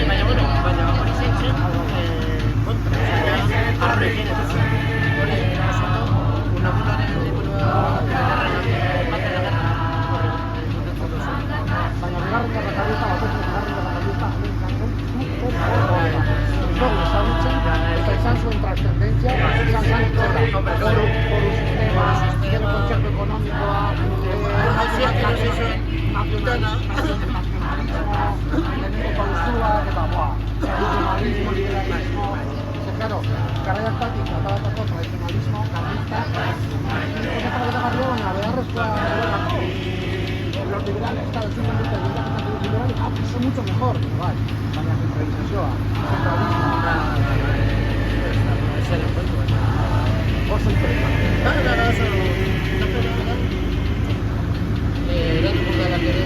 baina hori zentzen kontra, horrekin ez zen. Hori erasoto, Unamunaren liburua baina bigarren gerra eta izan zuen trascendentzia, izan zen foru sistema, gero kontzertu ekonomikoa, nacionalismo, lehenengo pausua, eta tradizionalismo, liberalismo, claro, garai hartatik atabatako tradizionalismo, carlista, baina beharrezkoa los liberales, claro, simplemente los liberales son mucho mejor, bai, baina centralizazioa, centralismo, oso interesante. Eratuko gara ere,